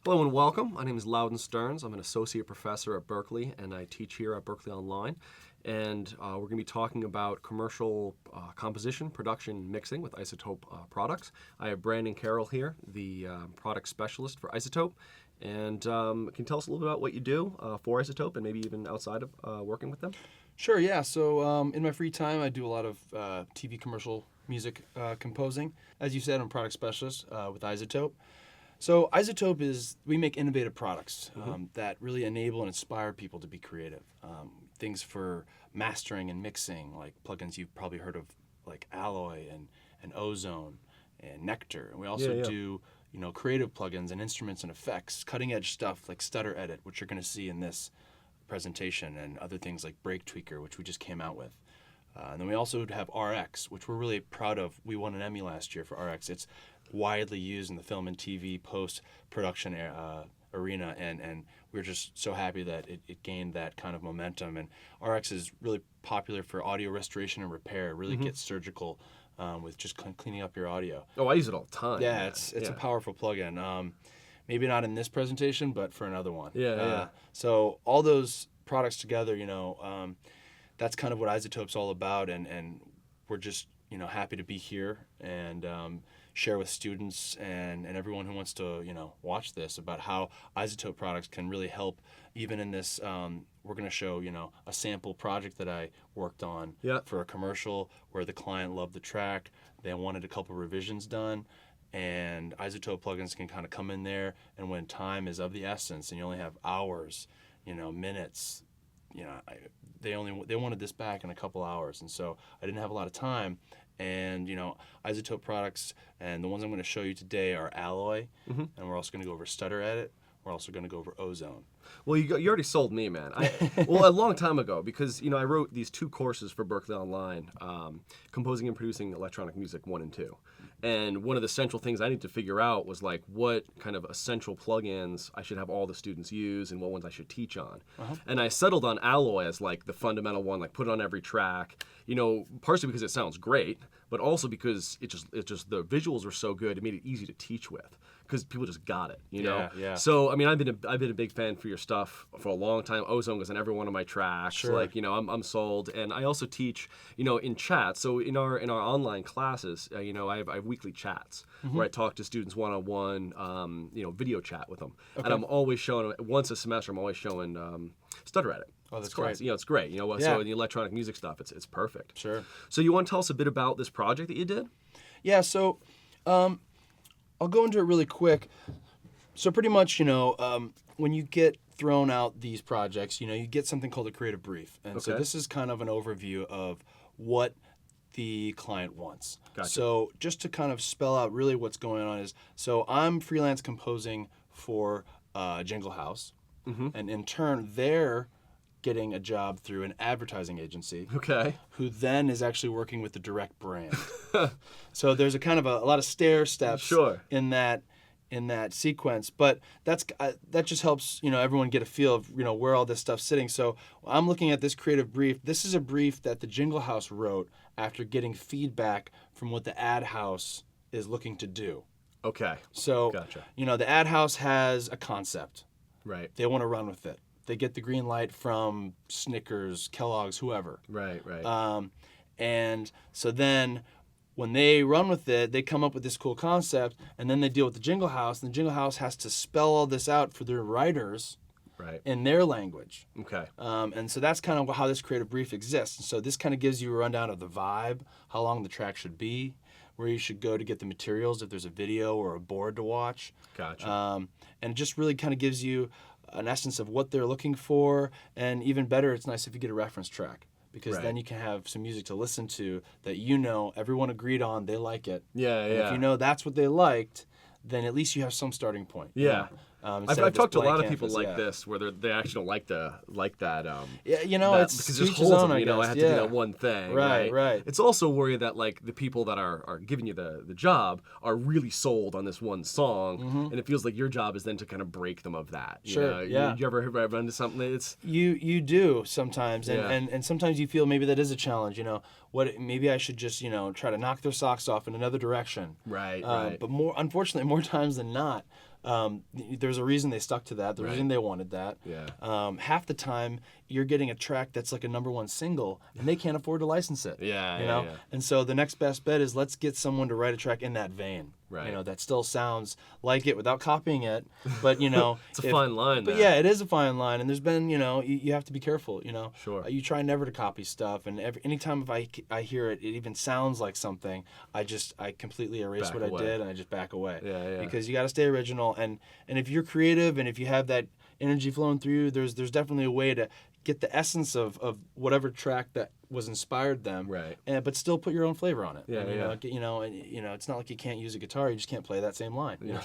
Hello and welcome. My name is Loudon Stearns. I'm an associate professor at Berklee, and I teach here at Berklee Online. And we're going to be talking about commercial composition, production, mixing with Izotope products. I have Brandon Carroll here, the product specialist for Izotope. And can you tell us a little bit about what you do for Izotope and maybe even outside of working with them? Sure, yeah. So in my free time, I do a lot of TV commercial music composing. As you said, I'm a product specialist with Izotope. So Izotope we make innovative products that really enable and inspire people to be creative. Things for mastering and mixing, like plugins you've probably heard of, like Alloy and Ozone and Nectar. And we also do creative plugins and instruments and effects, cutting edge stuff like Stutter Edit, which you're going to see in this presentation, and other things like Break Tweaker, which we just came out with. And then we also have RX, which we're really proud of. We won an Emmy last year for RX. It's widely used in the film and TV post-production arena, and we're just so happy that it gained that kind of momentum. And RX is really popular for audio restoration and repair. It really gets surgical with just cleaning up your audio. Oh, I use it all the time. Yeah, it's a powerful plugin. Maybe not in this presentation, but for another one. So all those products together, that's kind of what Izotope's all about, and we're just happy to be here and share with students and everyone who wants to watch this about how Izotope products can really help. Even in this, we're going to show a sample project that I worked on for a commercial where the client loved the track. They wanted a couple revisions done, and Izotope plugins can kind of come in there, and when time is of the essence and you only have hours, minutes, they wanted this back in a couple hours, and so I didn't have a lot of time. And Izotope products, and the ones I'm going to show you today are Alloy, and we're also going to go over Stutter Edit. We're also going to go over Ozone. Well, you already sold me, man. A long time ago, because I wrote these 2 courses for Berklee Online, composing and producing electronic music 1 and 2. And one of the central things I need to figure out was like what kind of essential plugins I should have all the students use and what ones I should teach on. And I settled on Alloy as like the fundamental one, like put it on every track. Partially because it sounds great, but also because it just the visuals were so good, it made it easy to teach with. Because people just got it, Yeah. So I've been a big fan for your stuff for a long time. Ozone was on every one of my tracks. Sure. Like I'm sold, and I also teach in chat. So in our online classes, I have weekly chats where I talk to students one-on-one, video chat with them, and I'm always showing once a semester. I'm always showing Stutter Edit. Oh, that's great. It's great. So in the electronic music stuff, it's perfect. Sure. So you want to tell us a bit about this project that you did? Yeah. So. I'll go into it really quick. So pretty much, when you get thrown out these projects, you get something called a creative brief. And so this is kind of an overview of what the client wants. Gotcha. So just to kind of spell out really what's going on is, so I'm freelance composing for Jingle House. And in turn, they're getting a job through an advertising agency. Who then is actually working with the direct brand. So there's a kind of a lot of stair steps in that sequence, but that just helps everyone get a feel of where all this stuff's sitting. So I'm looking at this creative brief. This is a brief that the Jingle House wrote after getting feedback from what the ad house is looking to do. So Gotcha. The ad house has a concept. Right. They want to run with it. They get the green light from Snickers, Kellogg's, whoever. Right. And so then when they run with it, they come up with this cool concept, and then they deal with the Jingle House, and the Jingle House has to spell all this out for their writers in their language. And so that's kind of how this creative brief exists. And so this kind of gives you a rundown of the vibe, how long the track should be, where you should go to get the materials, if there's a video or a board to watch. Gotcha. And it just really kind of gives you an essence of what they're looking for, and even better, it's nice if you get a reference track, because then you can have some music to listen to that everyone agreed on, they like it. And if that's what they liked, then at least you have some starting point. I've talked to a lot of people like this, where they actually don't like that. It's because there's holes in it. I have to do that one thing. Right. It's also worried that like the people that are giving you the job are really sold on this one song, and it feels like your job is then to kind of break them of that. You ever run into something that's you do sometimes, and sometimes you feel maybe that is a challenge. Maybe I should just try to knock their socks off in another direction. Right. But unfortunately, more times than not, there's a reason they stuck to that. There's a reason they wanted that. Yeah. Half the time, you're getting a track that's like a #1 single, and they can't afford to license it. Yeah, you yeah, know. yeah. And so the next best bet is let's get someone to write a track in that vein. Right. You know, that still sounds like it without copying it, but you know, It's a fine line. But there. yeah, it is a fine line, and there's been, you know, you have to be careful. You know, Sure. You try never to copy stuff, and anytime if I hear it even sounds like something, I completely erase Back what away. I did and I just back away. Yeah. Because you got to stay original, and if you're creative and if you have that energy flowing through you, there's definitely a way to get the essence of whatever track that was inspired them, Right. but still put your own flavor on it. Yeah, and, it's not like you can't use a guitar; you just can't play that same line. You know?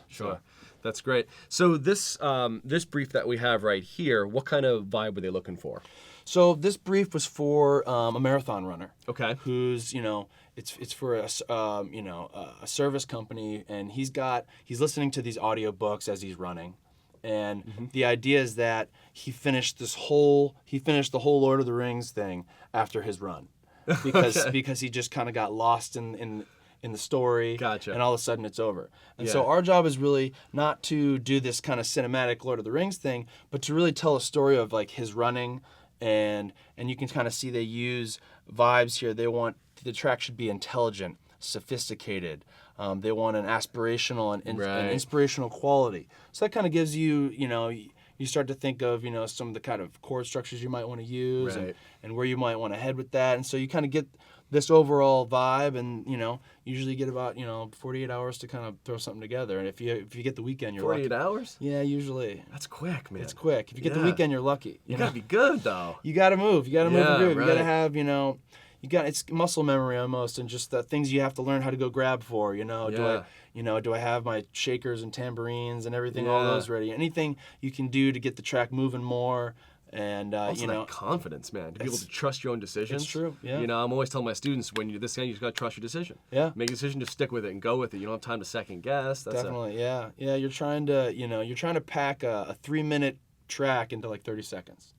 Sure. That's great. So this brief that we have right here, what kind of vibe were they looking for? So this brief was for a marathon runner. Okay. Who's it's for a service company, and he's listening to these audiobooks as he's running. And the idea is that he finished the whole Lord of the Rings thing after his run, because he just kind of got lost in the story. Gotcha. And all of a sudden it's over. And Yeah. so our job is really not to do this kind of cinematic Lord of the Rings thing, but to really tell a story of like his running, and you can kind of see they use vibes here. They want the track should be intelligent, sophisticated. They want an aspirational and Right. inspirational quality. So that kind of gives you, you start to think of, some of the kind of chord structures you might want to use, Right. and where you might want to head with that. And so you kind of get this overall vibe, and usually you get about 48 hours to kind of throw something together. And if you get the weekend, you're 48 lucky. hours? Yeah, usually. That's quick, man. It's quick. If you get the Yeah. weekend, you're lucky. You gotta be good though. You gotta move. You gotta move and Yeah, groove. You gotta right. have, it's muscle memory almost, and just the things you have to learn how to go grab for. Do I have my shakers and tambourines and everything, all Yeah. those ready? Anything you can do to get the track moving more, and Also that confidence, man, to be able to trust your own decisions. It's true, yeah. I'm always telling my students, when you this thing, you just gotta trust your decision. Yeah. Make a decision, just stick with it and go with it. You don't have time to second guess. That's definitely, yeah. You're trying to pack a 3-minute track into like 30 seconds.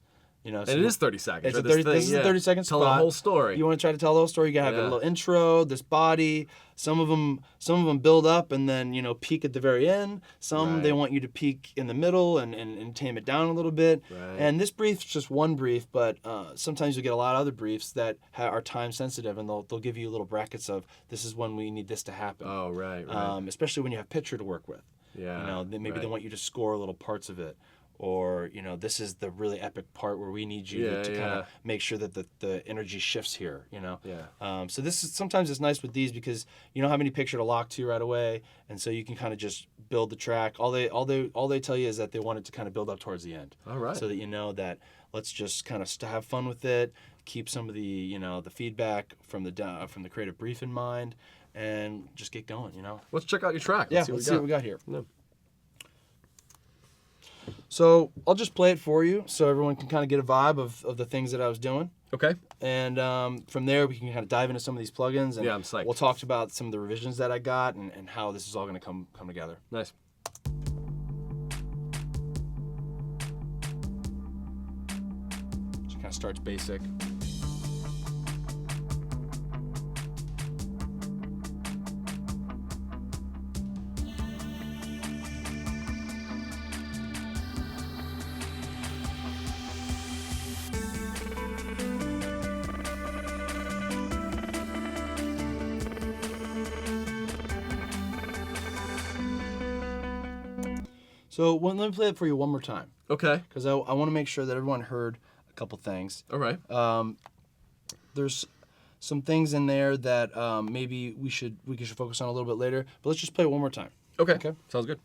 And it is 30 seconds. It's right? a 30, this is a 30-second spot. Tell the whole story. You want to try to tell the whole story. You gotta have a little intro, this body. Some of them build up and then peak at the very end. Some they want you to peak in the middle and tame it down a little bit. Right. And this brief's just one brief, but sometimes you'll get a lot of other briefs that are time sensitive, and they'll give you little brackets of this is when we need this to happen. Oh, right. Especially when you have picture to work with. Yeah. Maybe they right. want you to score little parts of it. Or this is the really epic part where we need you to kind of make sure that the energy shifts here. Yeah. So this is sometimes it's nice with these because you don't have any picture to lock to right away, and so you can kind of just build the track. All they tell you is that they want it to kind of build up towards the end. All right. So that that let's just kind of have fun with it, keep some of the the feedback from the creative brief in mind, and just get going. Let's check out your track. Yeah. Let's see what we got here. Yeah. So I'll just play it for you so everyone can kind of get a vibe of the things that I was doing. Okay. And from there, we can kind of dive into some of these plugins. And Yeah, I'm psyched. We'll talk about some of the revisions that I got and how this is all going to come together. Nice. So it kind of starts basic. So let me play it for you one more time, Okay. because I want to make sure that everyone heard a couple things. All right. There's some things in there that maybe we should focus on a little bit later, but let's just play it one more time. Okay. Okay. Sounds good.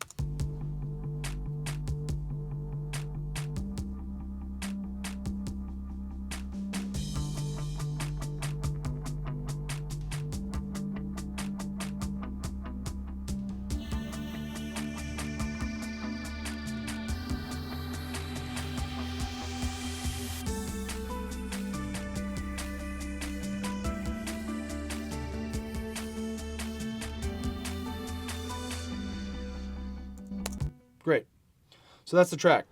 Great. So that's the track.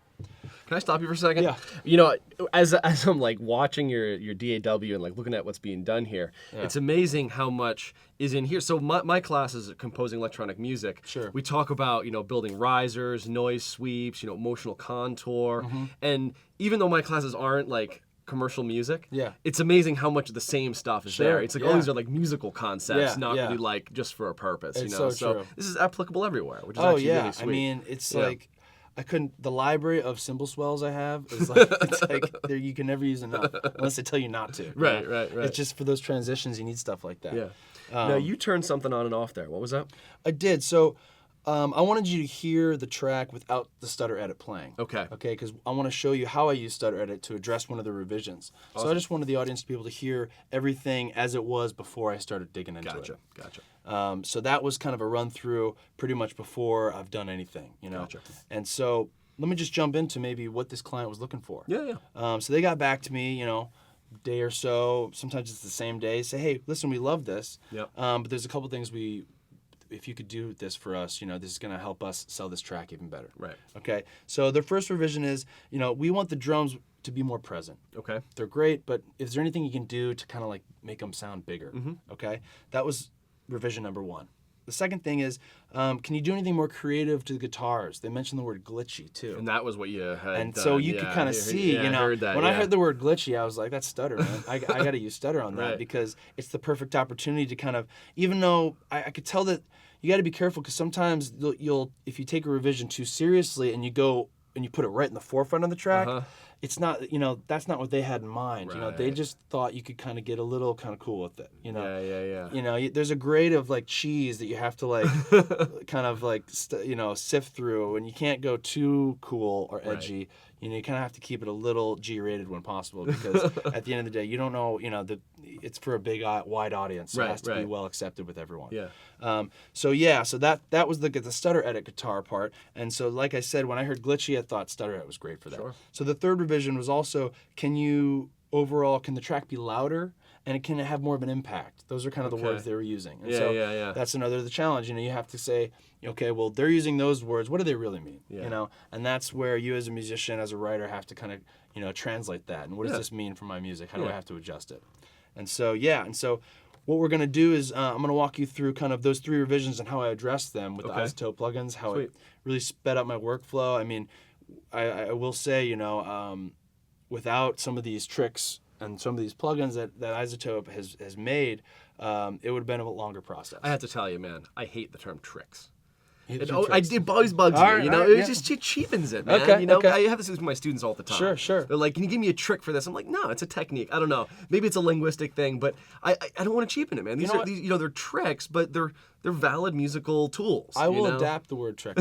Can I stop you for a second? Yeah. You know, as I'm like watching your DAW and like looking at what's being done here, it's amazing how much is in here. So my class is composing electronic music. Sure. We talk about, you know, building risers, noise sweeps, you know, emotional contour. And even though my classes aren't like commercial music, it's amazing how much of the same stuff is there. It's like all these are like musical concepts, not really like just for a purpose, you know. So true. This is applicable everywhere, which is actually really sweet. I mean, it's like the library of cymbal swells I have is like, it's like you can never use enough unless they tell you not to. Right. It's just for those transitions, you need stuff like that. Yeah. Now, you turned something on and off there. What was that? I did. So I wanted you to hear the track without the Stutter edit playing. Okay, because I want to show you how I use Stutter edit to address one of the revisions. Awesome. So I just wanted the audience to be able to hear everything as it was before I started digging into it. Gotcha. So that was kind of a run through pretty much before I've done anything, you know. Gotcha. And so let me just jump into maybe what this client was looking for. So they got back to me, you know, day or so. Sometimes it's the same day. Say, hey, listen, we love this. But there's a couple things if you could do this for us, you know, this is going to help us sell this track even better. Right. Okay. So the first revision is, you know, we want the drums to be more present. Okay. They're great, but is there anything you can do to kind of like make them sound bigger? Okay. That was revision number 1. The second thing is, can you do anything more creative to the guitars? They mentioned the word glitchy too. And that was what you had And so you could kind of see, you know, when I heard the word glitchy, I was like, that's Stutter, man. I got to use Stutter on that because it's the perfect opportunity to kind of, even though I could tell that you got to be careful because sometimes if you take a revision too seriously and you go and you put it right in the forefront of the track, it's not, you know, that's not what they had in mind. You know, they just thought you could kind of get a little kind of cool with it. You know, You know, there's a grade of like cheese that you have to like kind of like you know, sift through, and you can't go too cool or edgy. You know, you kind of have to keep it a little G-rated when possible because at the end of the day, you don't know, you know, it's for a big, wide audience. So it has to be well accepted with everyone. So that was the Stutter edit guitar part. And so, like I said, when I heard glitchy, I thought Stutter edit was great for that. So the third revision was also, can the track be louder? And can it have more of an impact? Those are kind of the words they were using. And that's the challenge. You know, you have to say, okay, well, they're using those words. What do they really mean? You know, and that's where you as a musician, as a writer, have to kind of, you know, translate that. And what does this mean for my music? How do I have to adjust it? And so, what we're going to do is I'm going to walk you through kind of those 3 revisions and how I addressed them with the Izotope plugins, how it really sped up my workflow. I mean, I will say, you know, without some of these tricks and some of these plugins that Izotope has made, it would have been a longer process. I have to tell you, man, I hate the term tricks. It always bugs me, you know? It cheapens it, man. You know, I have this with my students all the time. Sure. They're like, can you give me a trick for this? I'm like, no, it's a technique. I don't know. Maybe it's a linguistic thing, but I don't want to cheapen it, man. These they're tricks, but they're they're valid musical tools. I will adapt the word trick.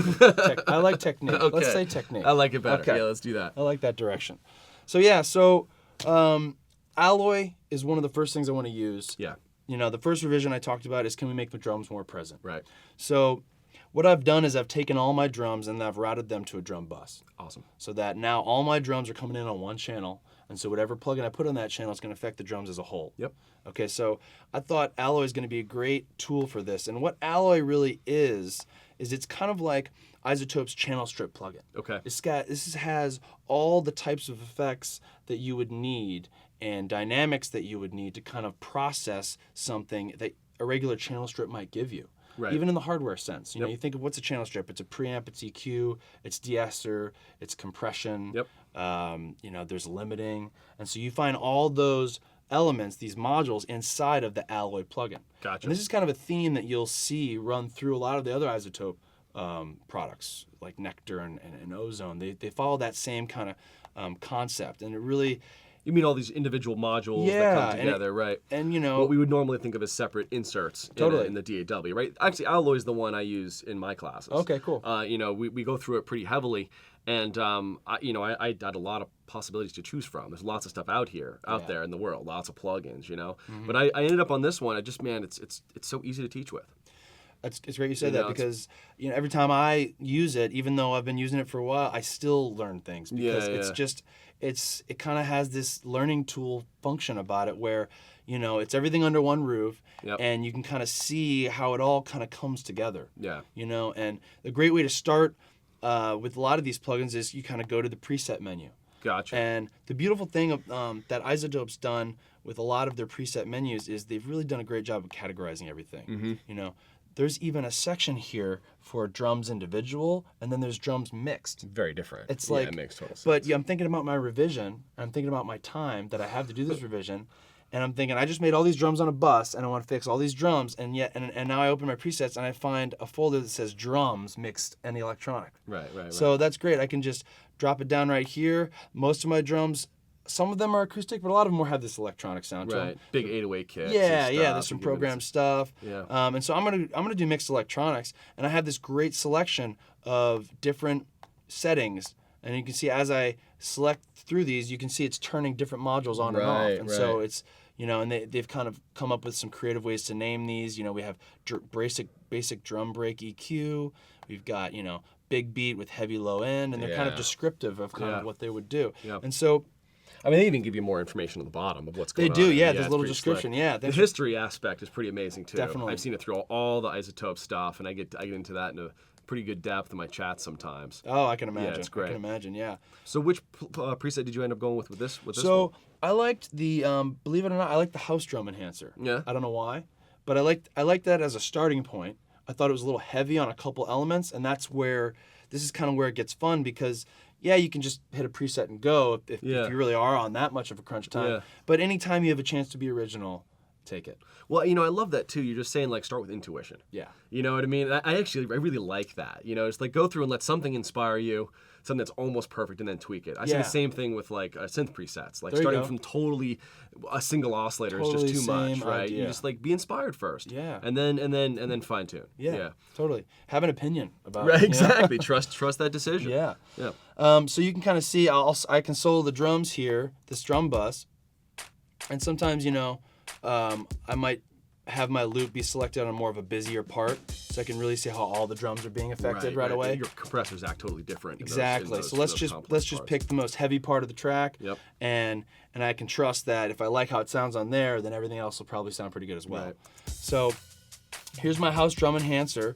I like technique. Okay. Let's say technique. I like it better. Okay. Yeah, let's do that. I like that direction. So alloy is one of the first things I want to use. Yeah. You know, the first revision I talked about is, can we make the drums more present? Right. So what I've done is I've taken all my drums and I've routed them to a drum bus. Awesome. So that now all my drums are coming in on one channel, and so whatever plugin I put on that channel is going to affect the drums as a whole. Yep. Okay, so I thought Alloy is going to be a great tool for this. And what Alloy really is it's kind of like Izotope's channel strip plugin. Okay. This has all the types of effects that you would need and dynamics that you would need to kind of process something that a regular channel strip might give you. Right. Even in the hardware sense. You know, you think of what's a channel strip. It's a preamp, it's EQ, it's de-esser, it's compression. Yep. You know, there's limiting. And so you find all those elements, these modules, inside of the Alloy plugin. Gotcha. And this is kind of a theme that you'll see run through a lot of the other Izotope products, like Nectar and Ozone. They follow that same kind of concept. And it really... You mean all these individual modules that come together, right? And you know, what we would normally think of as separate inserts in the DAW, right? Actually, Alloy is the one I use in my classes. Okay, cool. You know, we go through it pretty heavily, and I had a lot of possibilities to choose from. There's lots of stuff out there in the world, lots of plugins, you know. Mm-hmm. But I ended up on this one. It's so easy to teach with. It's great you said that because every time I use it, even though I've been using it for a while, I still learn things because it's just. It kind of has this learning tool function about it where, it's everything under one roof, and you can kind of see how it all kind of comes together. Yeah. And the great way to start with a lot of these plugins is you kind of go to the preset menu. Gotcha. And the beautiful thing that Izotope's done with a lot of their preset menus is they've really done a great job of categorizing everything. Mm-hmm. You know, there's even a section here for drums individual, and then there's drums mixed. Very different. It's it makes total sense. But yeah, I'm thinking about my revision. I'm thinking about my time that I have to do this revision. And I'm thinking, I just made all these drums on a bus, and I want to fix all these drums, and now I open my presets, and I find a folder that says drums mixed and electronic. Right. So that's great. I can just drop it down right here. Most of my drums, some of them are acoustic, but a lot of them will have this electronic sound to them. Right. Big 808 kits. Yeah. There's some programmed stuff. Yeah. And so I'm gonna do mixed electronics, and I have this great selection of different settings, and you can see as I select through these, you can see it's turning different modules on and off, and so it's. You know, and they've kind of come up with some creative ways to name these. You know, we have basic drum break EQ. We've got, you know, big beat with heavy low end, and they're kind of descriptive of kind of what they would do. Yeah. And so, I mean, they even give you more information on the bottom of what's going on. They do, yeah. There's a little description, slick. yeah. The history aspect is pretty amazing too. Definitely. I've seen it through all the Izotope stuff, and I get into that in a pretty good depth in my chats sometimes. Oh, I can imagine. Yeah, it's great. I can imagine, yeah. So which preset did you end up going with this? So one? I liked the, believe it or not, I liked the house drum enhancer. Yeah. I don't know why, but I liked that as a starting point. I thought it was a little heavy on a couple elements, and this is kind of where it gets fun because, yeah, you can just hit a preset and go if you really are on that much of a crunch time. Yeah. But anytime you have a chance to be original, take it. Well, you know, I love that too. You're just saying like start with intuition. Yeah. You know what I mean? I really like that. You know, it's like go through and let something inspire you, something that's almost perfect, and then tweak it. I say the same thing with like synth presets. Like starting from totally a single oscillator is just too much, right? Idea. You just like be inspired first. Yeah. And then fine tune. Yeah. Totally. Have an opinion about it. Right. You Exactly. know? Trust that decision. Yeah. Yeah. So you can kind of see I can solo the drums here, this drum bus, and sometimes you know I might have my loop be selected on more of a busier part, so I can really see how all the drums are being affected right away. Your compressors act totally different. Exactly. So let's just pick the most heavy part of the track. Yep. And I can trust that if I like how it sounds on there, then everything else will probably sound pretty good as well. Right. So here's my house drum enhancer.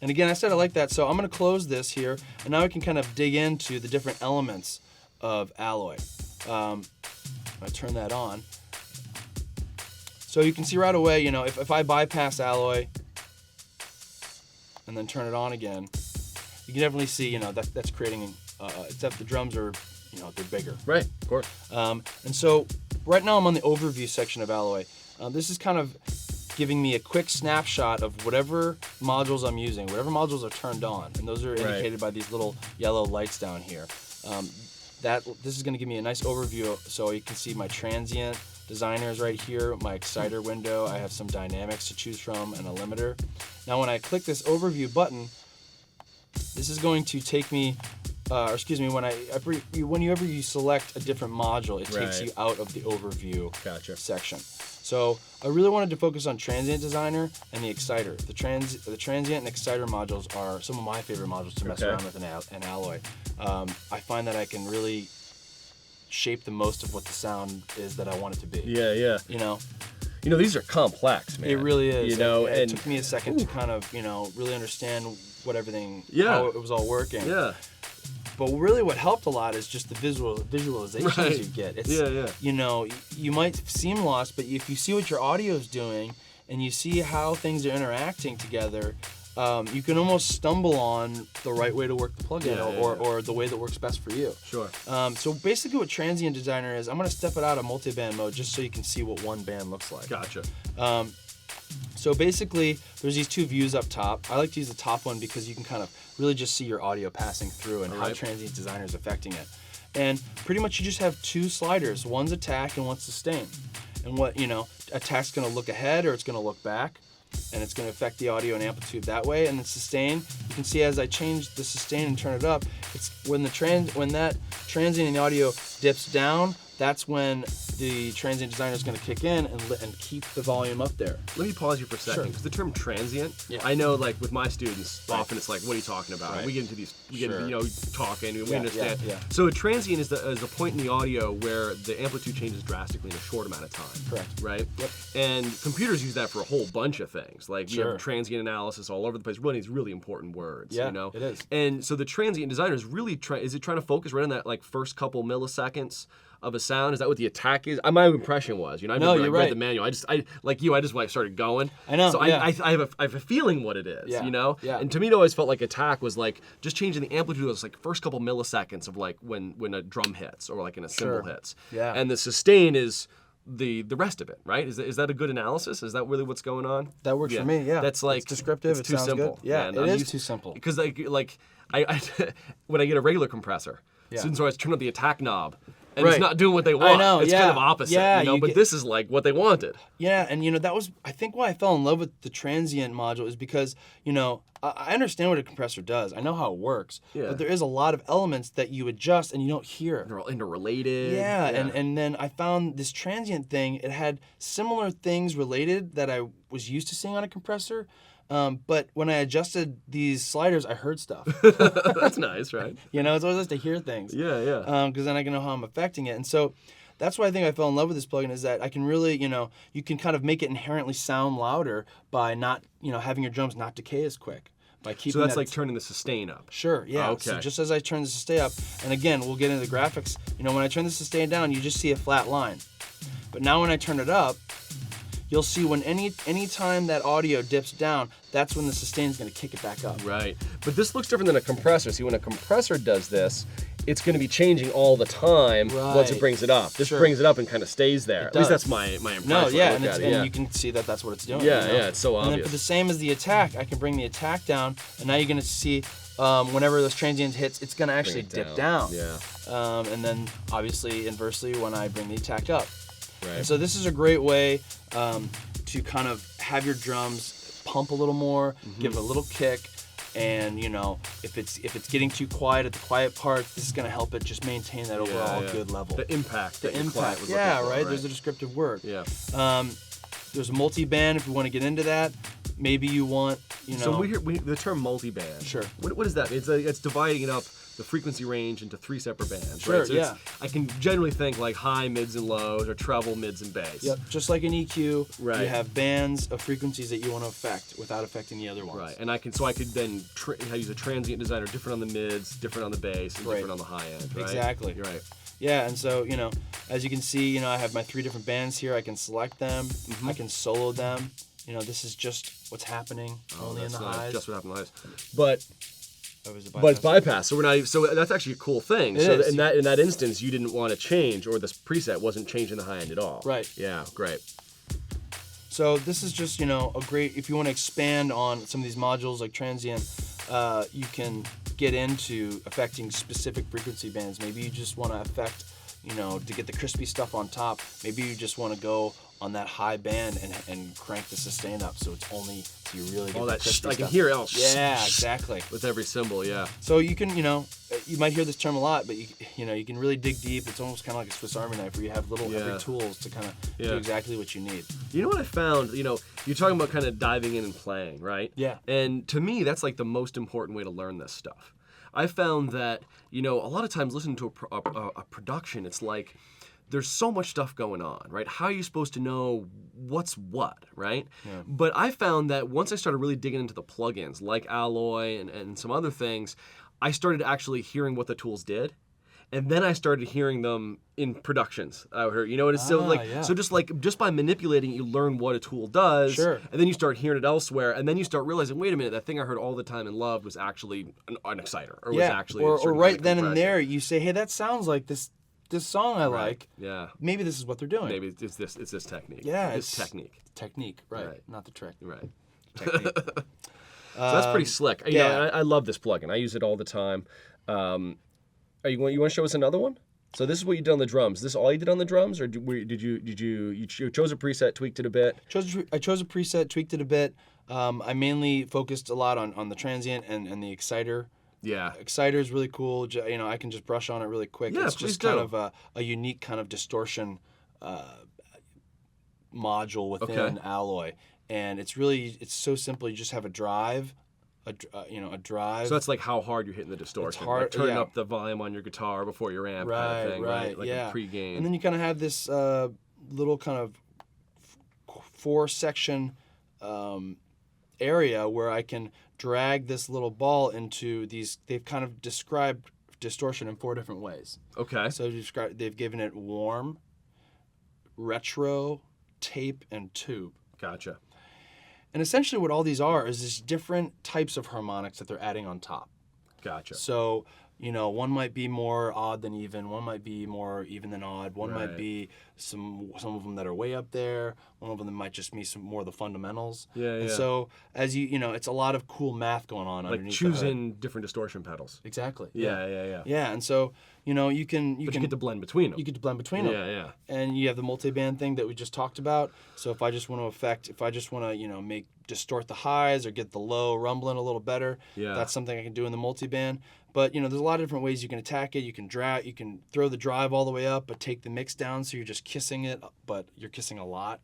And again, I said I like that, so I'm going to close this here, and now I can kind of dig into the different elements of Alloy. I turn that on. So you can see right away, you know, if I bypass Alloy and then turn it on again, you can definitely see, you know, that's creating, except the drums are, you know, they're bigger. Right, of course. And so right now I'm on the overview section of Alloy. This is kind of giving me a quick snapshot of whatever modules I'm using, whatever modules are turned on, and those are indicated by these little yellow lights down here. This is going to give me a nice overview, so you can see my Transient Designer is right here, my Exciter window. I have some dynamics to choose from and a limiter. Now when I click this overview button, this is going to take me, whenever you select a different module, it takes you out of the overview section. So I really wanted to focus on Transient Designer and the Exciter. The Transient and Exciter modules are some of my favorite modules to mess around with in Alloy. I find that I can really shape the most of what the sound is that I want it to be. Yeah. You know, these are complex, man. it really is. You know, it took me a second to kind of, you know, really understand what everything, how it was all working. Yeah. But really what helped a lot is just the visualizations you get. It's, you know, you might seem lost, but if you see what your audio is doing and you see how things are interacting together, you can almost stumble on the right way to work the plugin or the way that works best for you. Sure. So basically what Transient Designer is, I'm going to step it out of multiband mode just so you can see what one band looks like. Gotcha. So basically, there's these two views up top. I like to use the top one because you can kind of really just see your audio passing through and how Transient Designer is affecting it. And pretty much you just have two sliders. One's attack and one's sustain. And what, you know, attack's going to look ahead or it's going to look back. And it's going to affect the audio and amplitude that way. And then sustain, you can see as I change the sustain and turn it up, it's when that transient in the audio dips down, that's when the Transient Designer is going to kick in and keep the volume up there. Let me pause you for a second, Sure. because the term transient, Yeah. I know, like with my students, Right. often it's like, what are you talking about? Right. We get into these, Sure. talking, we Yeah, understand. yeah. So a transient is a point in the audio where the amplitude changes drastically in a short amount of time. Correct. Right? Yep. And computers use that for a whole bunch of things. Like we Sure. have transient analysis all over the place. Really, it's really important words. Yeah, you know? it is. And so the Transient Designer is really trying to focus right on that like first couple milliseconds of a sound? Is that what the attack is? My impression was, I No, remember you're I read right. the manual. I just like started going. I know, So yeah. I have a feeling what it is, Yeah, yeah. And to me, it always felt like attack was like just changing the amplitude of those like first couple milliseconds of like when a drum hits or like when a cymbal Sure. hits. Yeah. And the sustain is the rest of it, right? Is that a good analysis? Is that really what's going on? That works for me, yeah. That's like It's descriptive, It's it too sounds simple. good. Yeah, man. it is too simple. Because like I when I get a regular compressor, Yeah. students always turn up the attack knob. And Right. it's not doing what they want. know, It's yeah. kind of opposite, Yeah, But get- this is like what they wanted. Yeah, and that was, I think, why I fell in love with the transient module is because, I understand what a compressor does. I know how it works. Yeah. But there is a lot of elements that you adjust and you don't hear. They're all interrelated. Yeah, and then I found this transient thing, it had similar things related that I was used to seeing on a compressor. But when I adjusted these sliders, I heard stuff. That's nice, right? It's always nice to hear things. Yeah. Because then I can know how I'm affecting it. And so that's why I think I fell in love with this plugin is that I can really, you can kind of make it inherently sound louder by not, having your drums not decay as quick. By keeping So that's that like turning the sustain up. Sure, yeah. Okay. So just as I turn the sustain up, and again, we'll get into the graphics, when I turn the sustain down, you just see a flat line. But now when I turn it up, you'll see when any time that audio dips down, that's when the sustain is going to kick it back up. Right. But this looks different than a compressor. See, when a compressor does this, it's going to be changing all the time once it Right. brings it up. This Sure. brings it up and kind of stays there. At least does. that's my impression. No, yeah, when I look at it, and you can see that that's what it's doing. Yeah, yeah, it's so And then obvious. for the same as the attack, I can bring the attack down, and now you're going to see whenever those transient hits, it's going to actually dip down. Yeah. And then obviously inversely when I bring the attack up. Right. And so this is a great way to kind of have your drums pump a little more, Mm-hmm. give it a little kick, and if it's getting too quiet at the quiet parts, this is going to help it just maintain that overall yeah. good level. The impact. The that your client impact, was yeah, looking for, right. There's a descriptive word. Yeah. There's a multiband if you want to get into that. Maybe you want, So the term multiband. Sure. What is that? It's dividing it up, the frequency range, into three separate bands. Sure, right? So yeah. I can generally think like high, mids, and lows, or treble, mids, and bass. Yep, just like an EQ, Right. you have bands of frequencies that you want to affect without affecting the other ones. Right, and I could then use a transient designer, different on the mids, different on the bass, and Right. different on the high end. Right? Exactly. You're right. Yeah, and so, as you can see, I have my 3 different bands here. I can select them. Mm-hmm. I can solo them. This is just what's happening only in the That's highs. just what happened in the highs. But It's bypass. So we're not. So that's actually a cool thing. It so is. in that instance, you didn't want to change, or this preset wasn't changing the high end at all. Right. Yeah. Great. So this is just, a great, if you want to expand on some of these modules like Transient, you can get into affecting specific frequency bands. Maybe you just want to affect, to get the crispy stuff on top. Maybe you just want to go on that high band and crank the sustain up so you really get All the that crispy I stuff. can hear it all. Yeah, exactly. With every symbol, yeah. So you can, you might hear this term a lot, but you can really dig deep. It's almost kind of like a Swiss Army knife where you have little every tools to kind of do exactly what you need. You know what I found? You're talking about kind of diving in and playing, right? Yeah. And to me, that's like the most important way to learn this stuff. I found that, a lot of times listening to a production, it's like there's so much stuff going on, right? How are you supposed to know what's what, right? Yeah. But I found that once I started really digging into the plugins, like Alloy and some other things, I started actually hearing what the tools did. And then I started hearing them in productions. I heard, so just by manipulating, you learn what a tool does, Sure. and then you start hearing it elsewhere, and then you start realizing, wait a minute, that thing I heard all the time and loved was actually an exciter, or was actually a or certain right kind of then and compression. there you say, hey, that sounds like this song I like. Yeah. Maybe this is what they're doing. Maybe it's this technique. Yeah, It's technique. Technique, right? Right. Not the trick. Right. Technique. So that's pretty slick. yeah. I love this plugin. I use it all the time. You want to show us another one? So this is what you did on the drums. This all you did on the drums, or did you chose a preset, tweaked it a bit? I chose a preset, tweaked it a bit. I mainly focused a lot on the transient and the exciter Yeah. Exciter is really cool. I can just brush on it really quick. Yeah, it's please just do. kind of a unique kind of distortion module within Alloy, and it's so simple. You just have a drive, a drive. So that's like how hard you're hitting the distortion. It's hard, like turning yeah. up the volume on your guitar before your amp kind of thing, right? Like yeah. a pre-gain. And then you kind of have this little kind of 4-section area where I can drag this little ball into these. They've kind of described distortion in 4 different ways. Okay. So they've given it warm, retro, tape, and tube. Gotcha. And essentially what all these are is just different types of harmonics that they're adding on top. Gotcha. So, one might be more odd than even, one might be more even than odd, one might be some of them that are way up there, one of them might just be some more of the fundamentals. And so as it's a lot of cool math going on like underneath choosing different distortion pedals. Exactly. Yeah. Yeah, and so, you get to blend between them. You get to blend between them. Yeah. And you have the multiband thing that we just talked about. So if I just want to distort the highs or get the low rumbling a little better, that's something I can do in the multiband. But there's a lot of different ways you can attack it. You can throw the drive all the way up, but take the mix down, so you're just kissing it, but you're kissing a lot.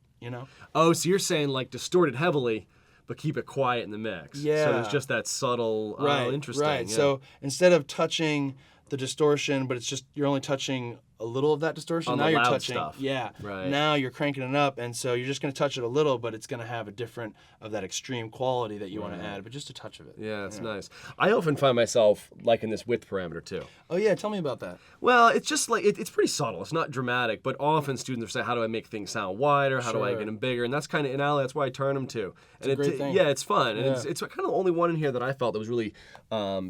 Oh, so you're saying like distort it heavily, but keep it quiet in the mix. Yeah. So there's just that subtle. Right. Oh, interesting. Right. Yeah. So instead of touching the distortion, but you're only touching a little of that distortion. On Now the you're loud touching, stuff. yeah. Right. Now you're cranking it up, and so you're just going to touch it a little, but it's going to have a different of that extreme quality that you want to add, but just a touch of it. Yeah, it's nice. I often find myself liking this width parameter too. Oh yeah, tell me about that. Well, it's just like it's pretty subtle. It's not dramatic, but often students are saying, "How do I make things sound wider? How do I get them bigger?" And that's kind of in Alloy. That's why I turn them to. And It's a great thing. Yeah, it's fun, and it's kind of the only one in here that I felt that was really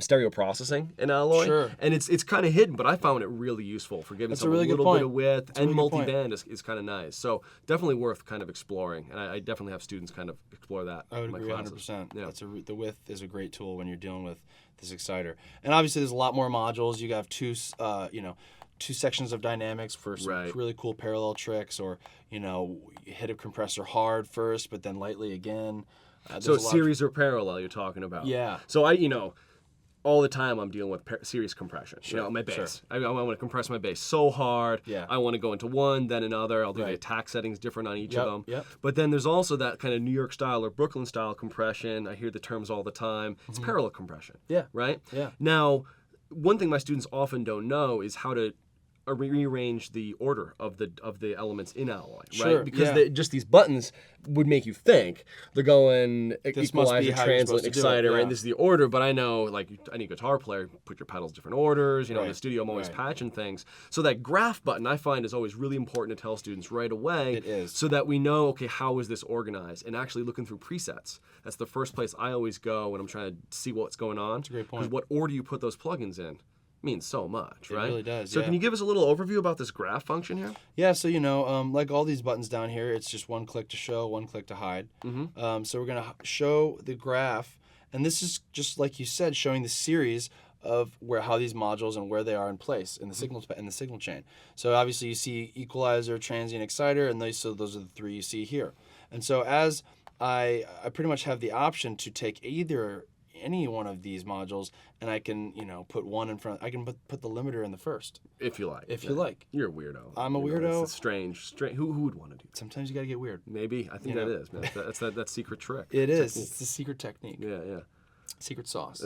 stereo processing in Alloy. Sure. And it's kind of hidden, but I found it really useful for giving some a little bit of width, and multiband is kind of nice. So definitely worth kind of exploring, and I definitely have students kind of explore that. I would in my agree classes. 100%. Yeah. The width is a great tool when you're dealing with this exciter. And obviously there's a lot more modules. You have two sections of dynamics for some really cool parallel tricks, or hit a compressor hard first, but then lightly again. So series or parallel you're talking about. Yeah. So all the time I'm dealing with series compression. My bass. Sure. I want to compress my bass so hard. Yeah. I want to go into one, then another. I'll do the attack settings different on each of them. Yep. But then there's also that kind of New York style or Brooklyn style compression. I hear the terms all the time. It's parallel compression. Yeah. Right? Yeah. Now, one thing my students often don't know is how to rearrange the order of the elements in Alloy, right? Sure, Because just these buttons would make you think they're going This must be equalizer, how you're supposed transient, to do it, exciter, yeah. and this is the order. But I know, like any guitar player, put your pedals different orders. In the studio, I'm always patching things. So that graph button I find is always really important to tell students right away. It is. So that we know, okay, how is this organized? And actually looking through presets. That's the first place I always go when I'm trying to see what's going on. That's a great point. Because what order you put those plugins in means so much, right? It really does. So can you give us a little overview about this graph function here? Yeah, so like all these buttons down here, it's just one click to show, one click to hide. So we're gonna show the graph, and this is just like you said, showing the series of how these modules and where they are in place in the signal chain. So obviously you see equalizer, transient, exciter, and those are the 3 you see here. And so as I pretty much have the option to take any one of these modules, and I can put one in front. I can put the limiter in the first, if you like. If you like. You're a weirdo. I'm a weirdo. It's strange. Who would want to do that? Sometimes you gotta get weird. Maybe. I think that is, man. That's that secret trick. It is. It's the secret technique. Yeah. Secret sauce.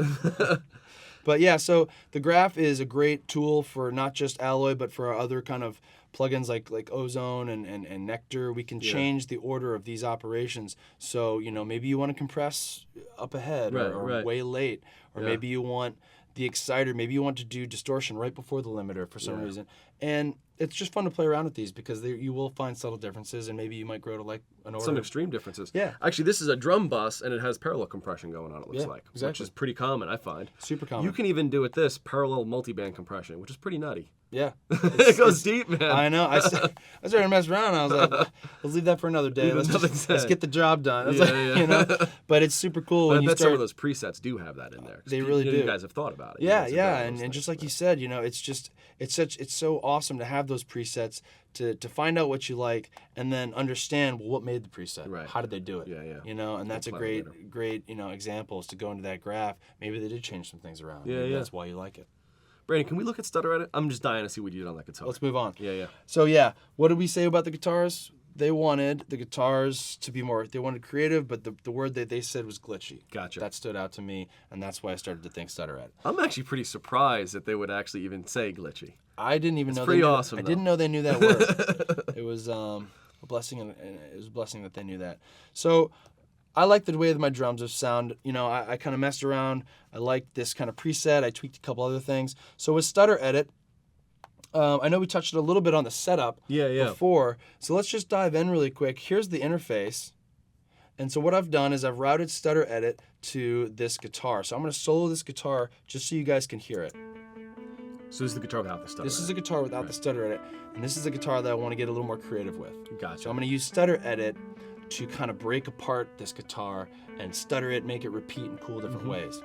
But yeah, so the graph is a great tool for not just Alloy, but for our other kind of plugins like Ozone and Nectar. We can change the order of these operations. So, maybe you want to compress up ahead or way late, or maybe you want the exciter, maybe you want to do distortion right before the limiter for some reason. And it's just fun to play around with these because you will find subtle differences, and maybe you might grow to like an order. Some extreme differences. Yeah. Actually, this is a drum bus, and it has parallel compression going on, it looks like. Exactly. Which is pretty common, I find. Super common. You can even do with this parallel multiband compression, which is pretty nutty. Yeah. It goes deep, man. I know. I started to mess around. And I was like, let's leave that for another day. Let's get the job done. I was you know, but it's super cool. But I bet some of those presets do have that in there. They really do. You guys have thought about it. Yeah. And just like you said, you know, it's so awesome to have those presets to find out what you like and then understand what made the preset. Right. How did they do it? Yeah. You know, and that's a great, you know, example is to go into that graph. Maybe they did change some things around. Maybe that's why you like it. Brandon, can we look at Stutter Edit? I'm just dying to see what you did on that guitar. Let's move on. Yeah. So what did we say about the guitars? They wanted the guitars to be more, they wanted creative, but the word that they said was glitchy. Gotcha. That stood out to me, and that's why I started to think Stutter Edit. I'm actually pretty surprised that they would actually even say glitchy. I didn't even know. It's pretty awesome. I didn't know they knew that word. It was a blessing, and it was a blessing that they knew that. So I like the way that my drums have sound. You know, I kind of messed around. I liked this kind of preset. I tweaked a couple other things. So with Stutter Edit, I know we touched a little bit on the setup before. So let's just dive in really quick. Here's the interface. And so what I've done is I've routed Stutter Edit to this guitar. So I'm going to solo this guitar just so you guys can hear it. So this is the guitar without the stutter. This is a guitar without the Stutter Edit. And this is a guitar that I want to get a little more creative with. Gotcha. So I'm going to use Stutter Edit to kind of break apart this guitar and stutter it, make it repeat in cool different ways.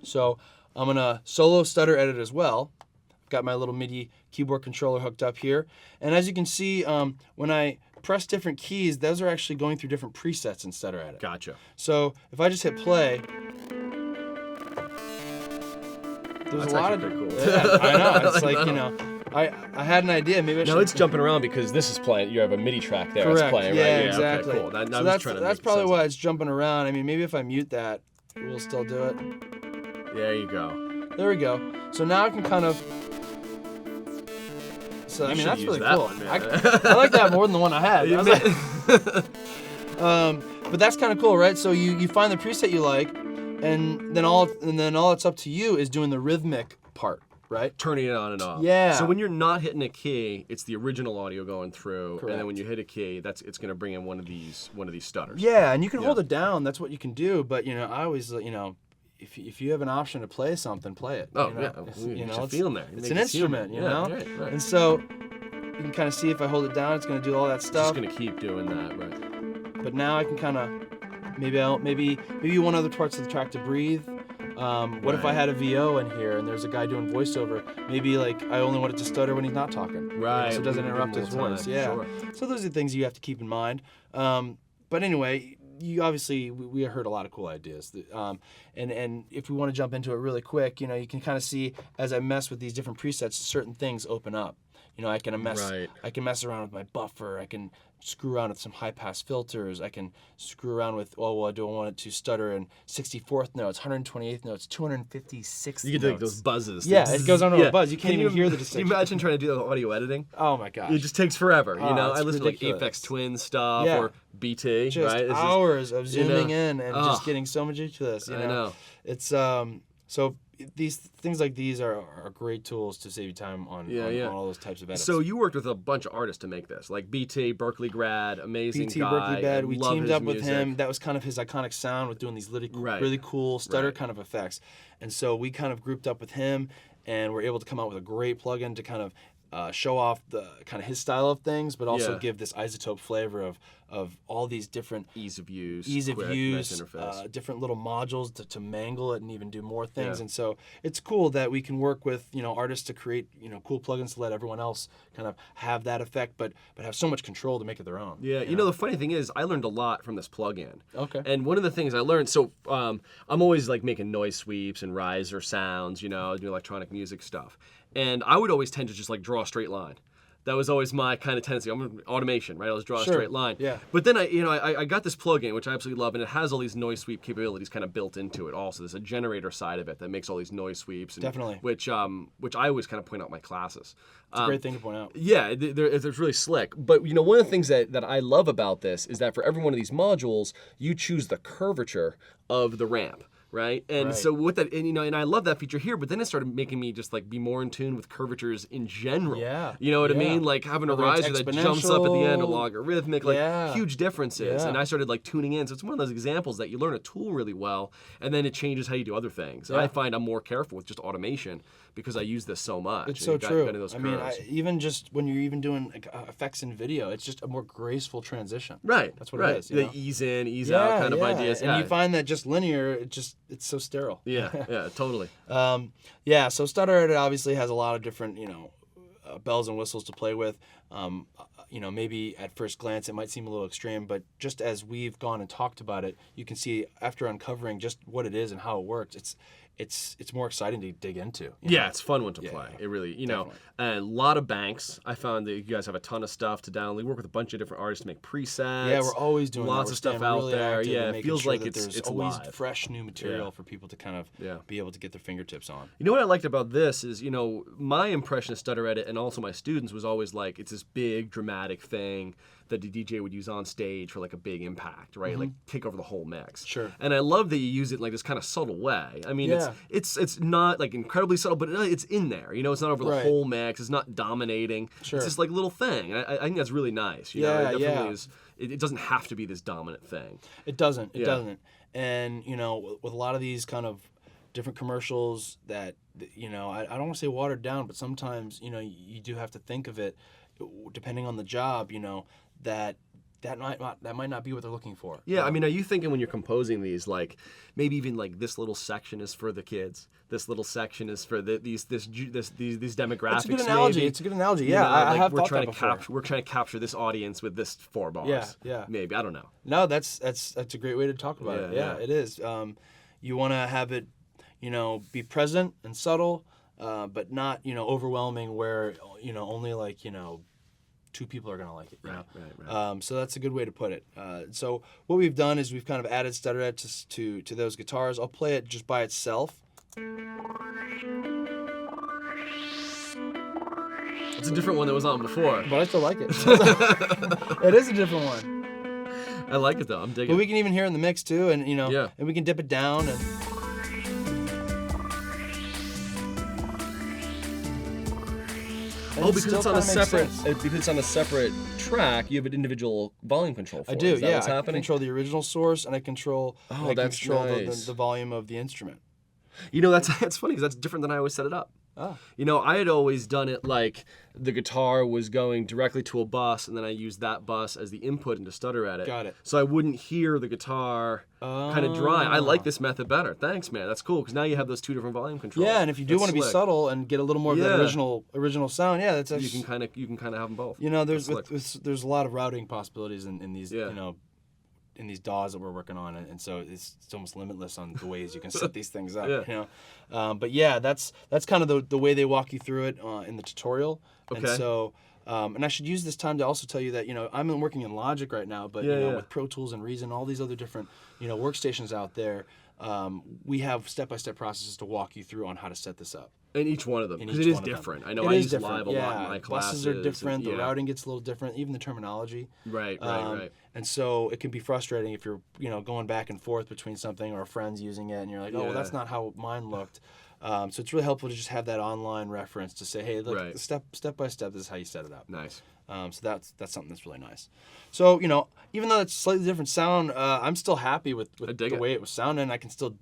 So I'm going to solo Stutter Edit as well. I've got my little MIDI keyboard controller hooked up here. And as you can see, when I press different keys, those are actually going through different presets in Stutter Edit. Gotcha. So if I just hit play, there's That's a lot of pretty cool. Yeah, I know. It's like, you know, I had an idea. Maybe I should. No, it's jumping around because this is playing. You have a MIDI track there. Correct. It's playing, yeah, right? exactly. Okay, cool. So that's probably why it's jumping around. I mean, maybe if I mute that, we'll still do it. There you go. There we go. So now I can kind of. So I mean, that's really cool. One, I like that more than the one I had. But that's kind of cool, right? So you find the preset you like, and then all it's up to you is doing the rhythmic part, right? Turning it on and off. Yeah. So when you're not hitting a key, it's the original audio going through, Correct. and then when you hit a key, it's going to bring in one of these stutters. Yeah, and you can hold it down. That's what you can do. But you know, I always if you have an option to play something, play it. Oh, you know? yeah. It's feeling there. It's an instrument, you know? Right. And so you can kind of see if I hold it down, it's going to do all that stuff. It's just going to keep doing that, right. But now I can kind of, maybe you want other parts of the track to breathe. What if I had a VO in here and there's a guy doing voiceover? Maybe like I only want it to stutter when he's not talking. Right. So it doesn't interrupt his voice. Yeah. Sure. So those are things you have to keep in mind. But anyway, you obviously we heard a lot of cool ideas. And if we want to jump into it really quick, you know, you can kind of see as I mess with these different presets, certain things open up. You know, I can mess around with my buffer. I can screw around with some high pass filters. I can screw around with, do I want it to stutter in 64th notes, 128th notes, 256th notes. You can do like those buzzes. Yeah, it goes on a buzz. You can't even hear the distinction. Can you imagine trying to do the audio editing? Oh my gosh. It just takes forever. You know, I it's listen ridiculous. to like Aphex Twin stuff or BT, just right? It's hours of zooming in and just getting so much into this. You know? I know. It's so these things like these are great tools to save you time on all those types of edits. So you worked with a bunch of artists to make this, like BT, Berklee grad, amazing BT, guy. Berklee grad. We teamed up with music. him. That was kind of his iconic sound with doing these really cool stutter kind of effects. And so we kind of grouped up with him, and we're able to come out with a great plugin to kind of show off the kind of his style of things, but also give this Izotope flavor of all these different ease of use, nice interface. Different little modules to mangle it and even do more things. And so it's cool that we can work with artists to create cool plugins to let everyone else kind of have that effect, but have so much control to make it their own. Yeah, you know the funny thing is I learned a lot from this plugin. Okay. And one of the things I learned, so I'm always like making noise sweeps and riser sounds, do electronic music stuff. And I would always tend to just like draw a straight line. That was always my kind of tendency. I'm automation, right? I'll just draw a straight line. Yeah. But then I got this plugin, which I absolutely love, and it has all these noise sweep capabilities kind of built into it. Also, there's a generator side of it that makes all these noise sweeps. And, Definitely. Which I always kind of point out in my classes. It's a great thing to point out. Yeah, it's really slick. But one of the things that I love about this is that for every one of these modules, you choose the curvature of the ramp. right? And Right. so with that, and and I love that feature here, but then it started making me just like be more in tune with curvatures in general. Yeah. You know what I Yeah. mean? Like having a Whether it's riser that jumps up at the end or exponential. logarithmic, like Yeah. huge differences. Yeah. And I started like tuning in. So it's one of those examples that you learn a tool really well, and then it changes how you do other things. And I find I'm more careful with just automation because I use this so much. It's and so you got true. into those I mean, curves. even just when you're even doing like, effects in video, it's just a more graceful transition. Right. That's what right. it is. You The know? ease in, ease out kind of ideas. And Yeah. you find that just linear, it's so sterile. yeah, yeah, totally. So Stutter Edit obviously has a lot of different, bells and whistles to play with. Maybe at first glance it might seem a little extreme, but just as we've gone and talked about it, you can see after uncovering just what it is and how it works, it's more exciting to dig into. you know? Yeah, it's a fun one to play. yeah. It really, Definitely. and a lot of banks. I found that you guys have a ton of stuff to download. We work with a bunch of different artists to make presets. Yeah, we're always doing lots that. of stuff out really there. active Yeah, in it making feels sure like that there's it's always live. fresh new material Yeah. for people to kind of Yeah. be able to get their fingertips on. You know what I liked about this is, my impression of Stutter Edit and also my students was always like it's this big dramatic thing that the DJ would use on stage for like a big impact, right? Like take over the whole mix. Sure. And I love that you use it in like this kind of subtle way. I mean, Yeah. it's not like incredibly subtle, but it's in there. It's not over the Right. whole mix. It's not dominating. Sure. It's this like little thing. I think that's really nice. It Yeah, definitely yeah. is. It doesn't have to be this dominant thing. It doesn't. It Yeah. doesn't. And with a lot of these kind of different commercials that I don't want to say watered down, but sometimes you do have to think of it, depending on the job. That might not be what they're looking for. Yeah, I mean, are you thinking when you're composing these, like maybe even like this little section is for the kids, this little section is for these demographics? It's a good analogy. Maybe? It's a good analogy. Yeah, I have we're thought trying that to before. capture. We're trying to capture this audience with this 4 bars. Yeah, yeah. Maybe I don't know. No, that's a great way to talk about it. Yeah, Yeah, yeah. it is. You want to have it, be present and subtle, but not overwhelming where only like 2 people are gonna like it. Right. So that's a good way to put it. So what we've done is we've kind of added Stutter Edit to those guitars. I'll play it just by itself. It's a different one that was on before. But I still like it. It is a different one. I like it though. I'm digging. But we can even hear it in the mix too, and Yeah. and we can dip it down and. Oh, because it's on a separate. Because it's on a separate track, you have an individual volume control for I it. do, Is that yeah. what's I happening? control the original source, and I control. Oh, that's control nice. the volume of the instrument. That's funny because that's different than I always set it up. Oh. I had always done it like the guitar was going directly to a bus, and then I used that bus as the input into Stutter Edit. Got it. So I wouldn't hear the guitar kind of dry. I like this method better. Thanks, man. That's cool because now you have those 2 different volume controls. Yeah, and if you do That's want to be slick. subtle and get a little more of that Yeah. original sound, yeah, that's you can kind of have them both. there's That's slick. there's a lot of routing possibilities in these Yeah. in these DAWs that we're working on, and so it's almost limitless on the ways you can set these things up. Yeah. But yeah, that's kind of the way they walk you through it in the tutorial. And Okay. so. And I should use this time to also tell you that I'm working in Logic right now, but Yeah. with Pro Tools and Reason, all these other different workstations out there, we have step-by-step processes to walk you through on how to set this up. In each one of them, In because each it is one of them. different. I know It I is use different, live a lot in my classes. Buses are different. and- The yeah. routing gets a little different. Even the terminology. Right. And so it can be frustrating if you're going back and forth between something or a friend's using it, and you're like, oh, well, that's Yeah. not how mine looked. So it's really helpful to just have that online reference to say, hey, look, Right. step by step, this is how you set it up. Nice. So that's something that's really nice. So even though it's a slightly different sound, I'm still happy with I the dig it. way it was sounding. I can still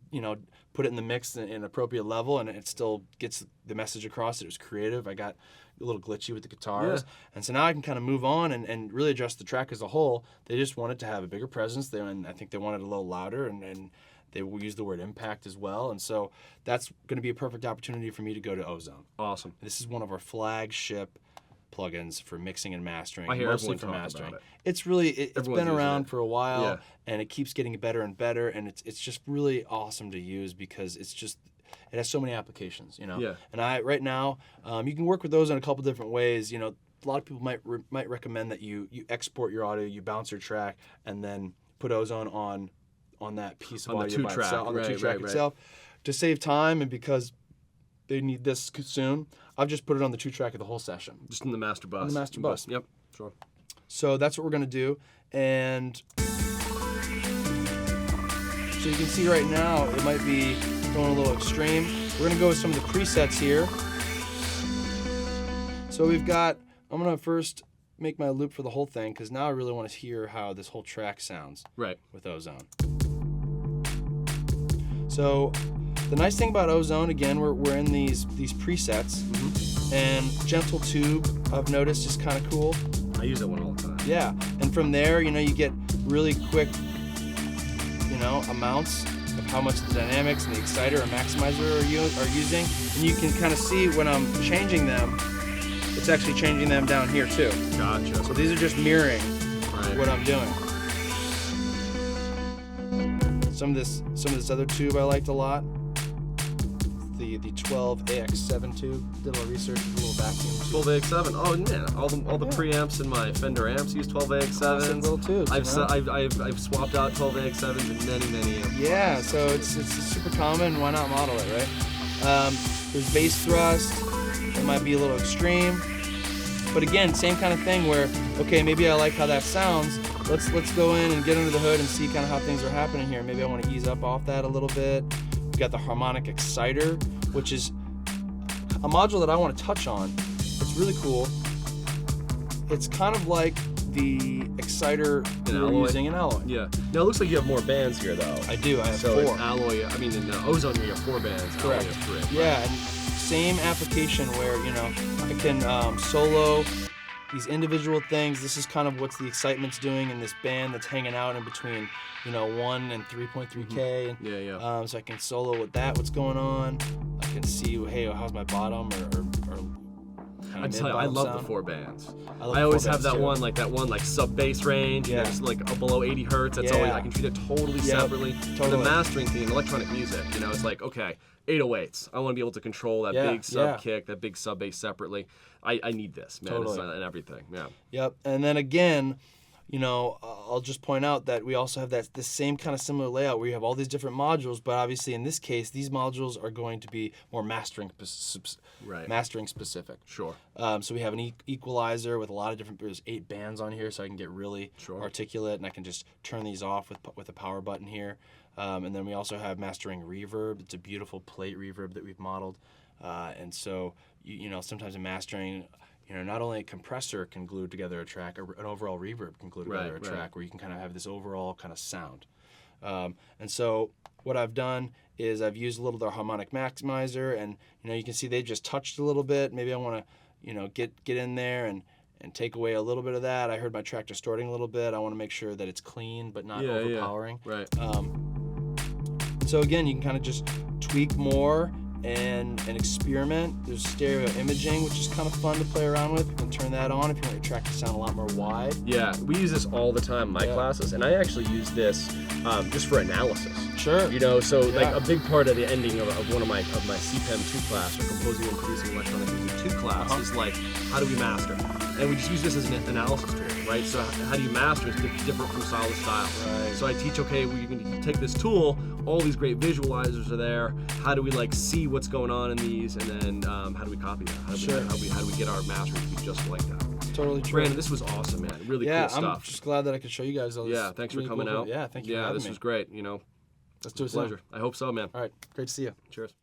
put it in the mix in an appropriate level, and it still gets the message across that it was creative. I got a little glitchy with the guitars, and so now I can kind of move on and really adjust the track as a whole. They just wanted to have a bigger presence there, and I think they wanted it a little louder, and they will use the word impact as well, and so that's going to be a perfect opportunity for me to go to Ozone. Awesome. This is one of our flagship plugins for mixing and mastering, I hear mostly everyone for talk mastering. about it. It's really it's Everyone's been using around it. for a while, Yeah. and it keeps getting better and better, and it's just really awesome to use because it has so many applications, Yeah. And right now, you can work with those in a couple different ways. A lot of people might recommend that you export your audio, you bounce your track, and then put Ozone on that piece of On the audio 2 by track, itself, on the right, 2 track right. itself, to save time and because they need this soon. I've just put it on the 2 track of the whole session. Just in the master bus. On the master bus. Yep. Sure. So that's what we're gonna do, and so So you can see right now it might be going a little extreme. We're gonna go with some of the presets here. So we've got, I'm gonna first make my loop for the whole thing because now I really want to hear how this whole track sounds with Ozone. So the nice thing about Ozone, again, we're in these presets, and gentle tube I've noticed is kind of cool. I use that one all the time. Yeah, and from there, you know, you get really quick, you know, amounts of how much the dynamics and the exciter and maximizer are using, and you can kind of see when I'm changing them, it's actually changing them down here too. Gotcha. So these are just mirroring what I'm doing. Some of this other tube I liked a lot. The 12AX7 tube. Did a little research, a little vacuum. 12AX7. Oh man, all the preamps in my Fender amps use 12AX7s. Little tubes. I've swapped out 12AX7s in many amps. Yeah, so it's super common. Why not model it, right? There's bass thrust. It might be a little extreme, but again, same kind of thing where, okay, maybe I like how that sounds. Let's go in and get under the hood and see kind of how things are happening here. Maybe I want to ease up off that a little bit. We got the harmonic exciter, which is a module that I want to touch on. It's really cool. It's kind of like the exciter we're using in alloy. Yeah. Now it looks like you have more bands here though. I do. I have so 4. In alloy, I mean in Ozone you have 4 bands. Correct. Alloy you have 3. Yeah, and same application where, you know, I can solo these individual things. This is kind of what the excitement's doing in this band that's hanging out in between, you know, 1 and 3.3K. And, so I can solo with that, what's going on. I can see, hey, how's my bottom or I tell you, I love the 4 bands. I always have that one like sub bass range. Yeah. There's like below 80 hertz. That's always, I can treat it totally separately. Totally. The mastering thing in electronic music, you know, it's like, okay, 808s. I want to be able to control that big sub kick, that big sub bass separately. I need this, man, and everything. Yeah. Yep. And then again, you know, I'll just point out that we also have this same kind of similar layout where you have all these different modules, but obviously in this case, these modules are going to be more mastering specific. Sure. So we have an equalizer with a lot of different, there's 8 bands on here, so I can get really articulate, and I can just turn these off with a power button here. And then we also have mastering reverb. It's a beautiful plate reverb that we've modeled. And so, you know, sometimes in mastering, you know, not only a compressor can glue together a track, an overall reverb can glue together a track where you can kind of have this overall kind of sound. And so what I've done is I've used a little of the harmonic maximizer, and, you know, you can see they just touched a little bit. Maybe I want to, you know, get in there and take away a little bit of that. I heard my track distorting a little bit. I want to make sure that it's clean but not overpowering. Yeah. Right. So again, you can kind of just tweak more and experiment. There's stereo imaging, which is kind of fun to play around with. You can turn that on if you want your track to sound a lot more wide. Yeah, we use this all the time in my classes, and I actually use this just for analysis. Sure. You know, so like a big part of the ending of one of my CPM 2 class, or composing and producing electronic music 2 class, is like, how do we master? And we just use this as an analysis tool, right? So how do you master is different from style to style. Right. So I teach, okay, we can take this tool, all these great visualizers are there. How do we like see what's going on in these, and then how do we copy that? How do we get our mastering to be just like that? Totally true. Brandon, this was awesome, man. Really cool stuff. I'm just glad that I could show you guys all this. Yeah, thanks for coming out. Yeah, thank you for having me. This was great. You know, let's do it. pleasure. I hope so, man. All right, great to see you. Cheers.